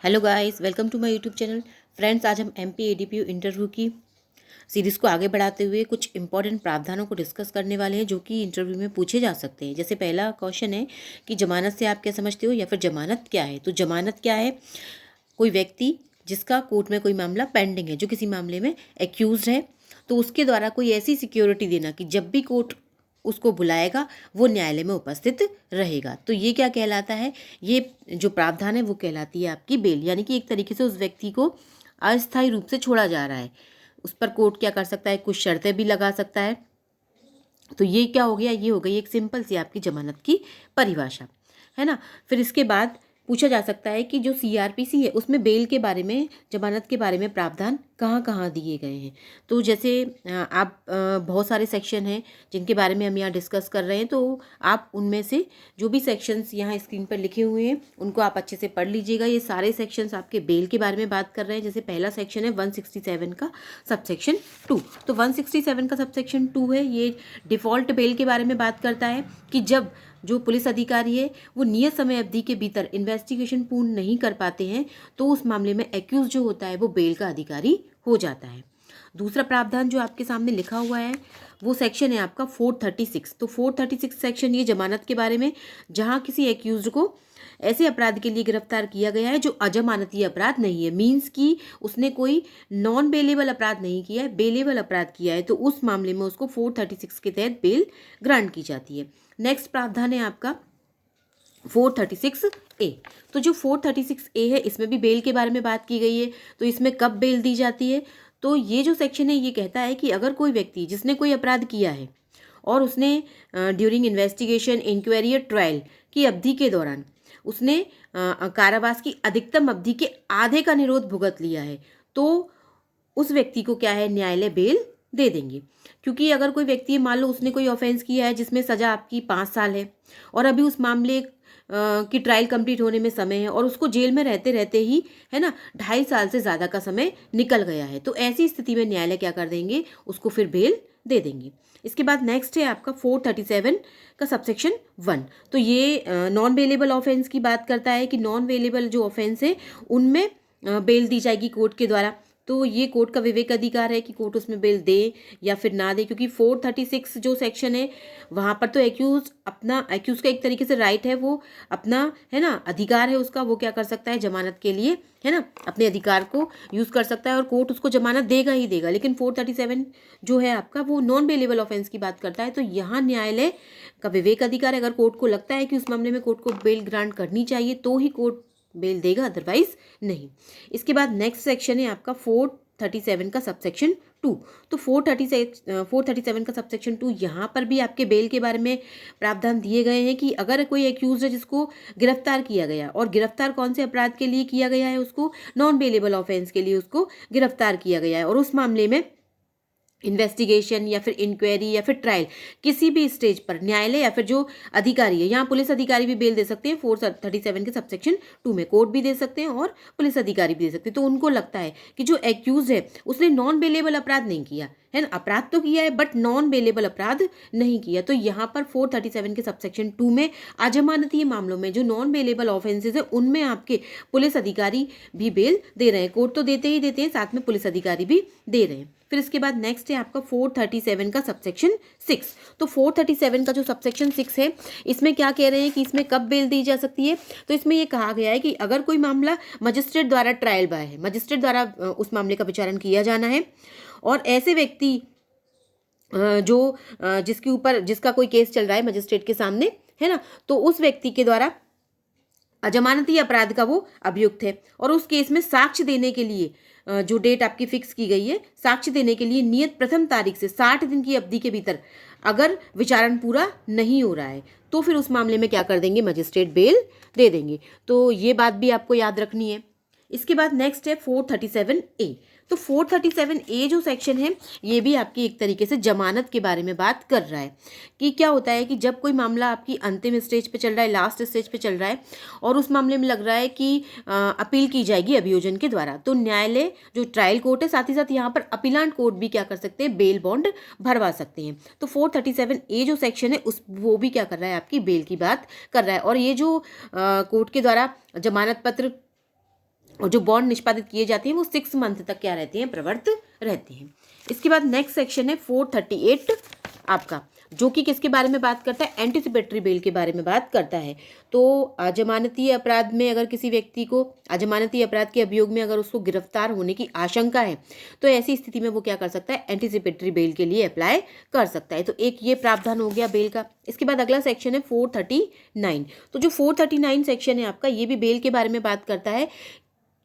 Hello guys, welcome to my YouTube channel. Friends, आज हम MP ADPU interview की series को आगे बढ़ाते हुए कुछ इंपॉर्टेंट प्रावधानों को डिस्कस करने वाले हैं जो कि इंटरव्यू में पूछे जा सकते हैं। जैसे पहला क्वेश्चन है कि जमानत से आप क्या समझते हो, या फिर जमानत क्या है। तो जमानत क्या है? कोई व्यक्ति जिसका कोर्ट में कोई मामला पेंडिंग है, जो किसी मामले में एक्यूज है, तो उसके द्वारा कोई ऐसी सिक्योरिटी देना कि जब भी कोर्ट उसको बुलाएगा वो न्यायालय में उपस्थित रहेगा। तो ये क्या कहलाता है? ये जो प्रावधान है वो कहलाती है आपकी बेल, यानी कि एक तरीके से उस व्यक्ति को अस्थायी रूप से छोड़ा जा रहा है। उस पर कोर्ट क्या कर सकता है? कुछ शर्तें भी लगा सकता है। तो ये क्या हो गया? ये हो गई एक सिंपल सी आपकी जमानत की परिभाषा, है ना। फिर इसके बाद पूछा जा सकता है कि जो सीआरपीसी है उसमें बेल के बारे में, जमानत के बारे में प्रावधान कहाँ कहाँ दिए गए हैं। तो जैसे आप बहुत सारे सेक्शन हैं जिनके बारे में हम यहाँ डिस्कस कर रहे हैं, तो आप उनमें से जो भी सेक्शंस यहाँ स्क्रीन पर लिखे हुए हैं उनको आप अच्छे से पढ़ लीजिएगा। ये सारे सेक्शंस आपके बेल के बारे में बात कर रहे हैं। जैसे पहला सेक्शन है 167 का सबसेक्शन 2। तो 167 का सबसेक्शन 2 है, ये डिफ़ॉल्ट बेल के बारे में बात करता है कि जब जो पुलिस अधिकारी है वो नियत समय अवधि के भीतर इन्वेस्टिगेशन पूर्ण नहीं कर पाते हैं तो उस मामले में एक्यूज जो होता है वो बेल का अधिकारी हो जाता है। दूसरा प्रावधान जो आपके सामने लिखा हुआ है वो सेक्शन है आपका 436। तो 436 सेक्शन ये जमानत के बारे में, जहां किसी एक्यूज को ऐसे अपराध के लिए गिरफ्तार किया गया है जो अजमानती अपराध नहीं है। मीन्स कि उसने कोई नॉन बेलेबल अपराध नहीं किया है, बेलेबल अपराध किया है, तो उस मामले में उसको 436 के तहत बेल ग्रांट की जाती है। नेक्स्ट प्रावधान है आपका 436A। तो जो 436A है इसमें भी बेल के बारे में बात की गई है। तो इसमें कब बेल दी जाती है? तो ये जो सेक्शन है ये कहता है कि अगर कोई व्यक्ति जिसने कोई अपराध किया है और उसने ड्यूरिंग इन्वेस्टिगेशन, इंक्वायरी या ट्रायल की अवधि के दौरान उसने कारावास की अधिकतम अवधि के आधे का निरोध भुगत लिया है, तो उस व्यक्ति को क्या है, न्यायालय बेल दे देंगे। क्योंकि अगर कोई व्यक्ति, मान लो उसने कोई ऑफेंस किया है जिसमें सजा आपकी 5 साल है और अभी उस मामले की ट्रायल कंप्लीट होने में समय है और उसको जेल में रहते रहते ही, है ना, 2.5 साल से ज़्यादा का समय निकल गया है, तो ऐसी स्थिति में न्यायालय क्या कर देंगे, उसको फिर बेल दे देंगे। इसके बाद नेक्स्ट है आपका 437 का सबसेक्शन 1। तो ये नॉन बेलेबल ऑफेंस की बात करता है कि नॉन बेलेबल जो ऑफेंस है उनमें बेल दी जाएगी कोर्ट के द्वारा। तो ये कोर्ट का विवेक अधिकार है कि कोर्ट उसमें बेल दे या फिर ना दे, क्योंकि 436 जो सेक्शन है वहाँ पर तो एक्यूज का एक तरीके से राइट है, वो अपना, है ना, अधिकार है उसका, वो क्या कर सकता है जमानत के लिए, है ना, अपने अधिकार को यूज़ कर सकता है और कोर्ट उसको जमानत देगा ही देगा। लेकिन 437 जो है आपका वो नॉन बेलेबल ऑफेंस की बात करता है। तो यहाँ न्यायालय का विवेक अधिकार है, अगर कोर्ट को लगता है कि उस मामले में कोर्ट को बेल ग्रांट करनी चाहिए तो ही कोर्ट बेल देगा, अदरवाइज नहीं। इसके बाद नेक्स्ट सेक्शन है आपका 437 का सबसेक्शन 2। तो 437 का सबसेक्शन 2, यहाँ पर भी आपके बेल के बारे में प्रावधान दिए गए हैं कि अगर कोई एक्यूज है जिसको गिरफ्तार किया गया, और गिरफ्तार कौन से अपराध के लिए किया गया है, उसको नॉन बेलेबल ऑफेंस के लिए उसको गिरफ्तार किया गया है, और उस मामले में इन्वेस्टिगेशन या फिर इंक्वायरी या फिर ट्रायल किसी भी स्टेज पर न्यायालय या फिर जो अधिकारी है, यहाँ पुलिस अधिकारी भी बेल दे सकते हैं। 437 के सबसेक्शन 2 में कोर्ट भी दे सकते हैं और पुलिस अधिकारी भी दे सकते हैं। तो उनको लगता है कि जो एक्यूज है उसने नॉन बेलेबल अपराध नहीं किया है ना, अपराध तो किया है बट नॉन बेलेबल अपराध नहीं किया, तो यहाँ पर 437 के सबसेक्शन 2 में अजमानतीय मामलों में जो नॉन बेलेबल ऑफेंसेज है उनमें आपके पुलिस अधिकारी भी बेल दे रहे हैं। कोर्ट तो देते ही देते हैं, साथ में पुलिस अधिकारी भी दे रहे हैं। फिर इसके बाद नेक्स्ट है आपका 437 का सबसेक्शन 6। तो 437 का जो सबसेक्शन 6 है इसमें क्या कह रहे हैं कि इसमें कब बेल दी जा सकती है। तो इसमें ये कहा गया है कि अगर कोई मामला मजिस्ट्रेट द्वारा ट्रायल बाय है, मजिस्ट्रेट द्वारा उस मामले का विचारण किया जाना है, और ऐसे व्यक्ति जिसके ऊपर जिसका कोई केस चल रहा है मजिस्ट्रेट के सामने, है ना, तो उस व्यक्ति के द्वारा अजमानती अपराध का वो अभियुक्त है और उस केस में साक्ष्य देने के लिए जो डेट आपकी फिक्स की गई है, साक्ष्य देने के लिए नियत प्रथम तारीख से 60 दिन की अवधि के भीतर अगर विचारण पूरा नहीं हो रहा है तो फिर उस मामले में क्या कर देंगे, मजिस्ट्रेट बेल दे देंगे। तो ये बात भी आपको याद रखनी है। इसके बाद नेक्स्ट है 437A। तो 437A जो सेक्शन है ये भी आपकी एक तरीके से जमानत के बारे में बात कर रहा है कि क्या होता है कि जब कोई मामला आपकी अंतिम स्टेज पे चल रहा है, लास्ट स्टेज पे चल रहा है, और उस मामले में लग रहा है कि अपील की जाएगी अभियोजन के द्वारा, तो न्यायालय जो ट्रायल कोर्ट है, साथ ही साथ यहाँ पर अपीलांट कोर्ट भी क्या कर सकते हैं, बेल बॉन्ड भरवा सकते हैं। तो 437A जो सेक्शन है वो भी क्या कर रहा है, आपकी बेल की बात कर रहा है। और ये जो कोर्ट के द्वारा जमानत पत्र और जो बॉन्ड निष्पादित किए जाते हैं वो 6 मंथ तक क्या रहते हैं, प्रवर्त रहते हैं। इसके बाद नेक्स्ट सेक्शन है 438 आपका, जो कि किसके बारे में बात करता है, एंटिसिपेटरी बेल के बारे में बात करता है। तो अजमानतीय अपराध में अगर किसी व्यक्ति को अजमानतीय अपराध के अभियोग में अगर उसको गिरफ्तार होने की आशंका है तो ऐसी स्थिति में वो क्या कर सकता है, एंटिसिपेटरी बेल के लिए अप्लाई कर सकता है। तो एक ये प्रावधान हो गया बेल का। इसके बाद अगला सेक्शन है 439। तो जो 439 सेक्शन है आपका, ये भी बेल के बारे में बात करता है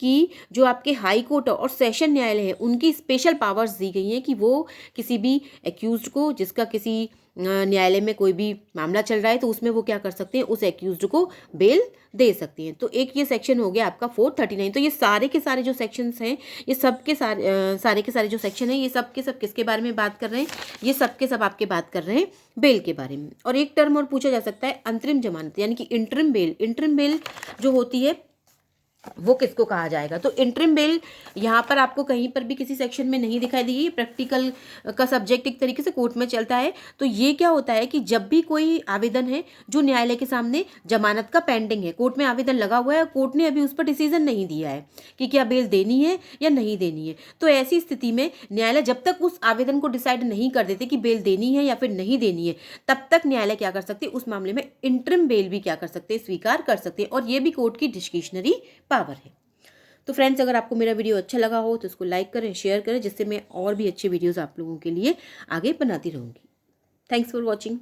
कि जो आपके हाई कोर्ट और सेशन न्यायालय है उनकी स्पेशल पावर्स दी गई हैं कि वो किसी भी एक्यूज्ड को, जिसका किसी न्यायालय में कोई भी मामला चल रहा है तो उसमें वो क्या कर सकते हैं, उस एक्यूज्ड को बेल दे सकती हैं। तो एक ये सेक्शन हो गया आपका 439। तो ये सारे के सारे जो सेक्शंस हैं, ये सब के सारे के सारे जो सेक्शन हैं, ये सब के सब किसके बारे में बात कर रहे हैं, ये सब के सब आपके बात कर रहे हैं बेल के बारे में। और एक टर्म और पूछा जा सकता है, अंतरिम जमानत यानी कि इंटरिम बेल। इंटरिम बेल जो होती है वो किसको कहा जाएगा, तो इंटरिम बेल यहाँ पर आपको कहीं पर भी किसी सेक्शन में नहीं दिखाई देगी। प्रैक्टिकल का सब्जेक्ट एक तरीके से कोर्ट में चलता है। तो ये क्या होता है कि जब भी कोई आवेदन है जो न्यायालय के सामने जमानत का पेंडिंग है, कोर्ट में आवेदन लगा हुआ है, कोर्ट ने अभी उस पर डिसीजन नहीं दिया है कि क्या बेल देनी है या नहीं देनी है, तो ऐसी स्थिति में न्यायालय जब तक उस आवेदन को डिसाइड नहीं कर देते कि बेल देनी है या फिर नहीं देनी है, तब तक न्यायालय क्या कर सकते हैं, उस मामले में इंटरिम बेल भी क्या कर सकते हैं, स्वीकार कर सकते हैं। और ये भी कोर्ट की डिस्क्रिशनरी पावर है। तो फ्रेंड्स, अगर आपको मेरा वीडियो अच्छा लगा हो तो इसको लाइक करें, शेयर करें, जिससे मैं और भी अच्छे वीडियोस आप लोगों के लिए आगे बनाती रहूँगी। Thanks for watching.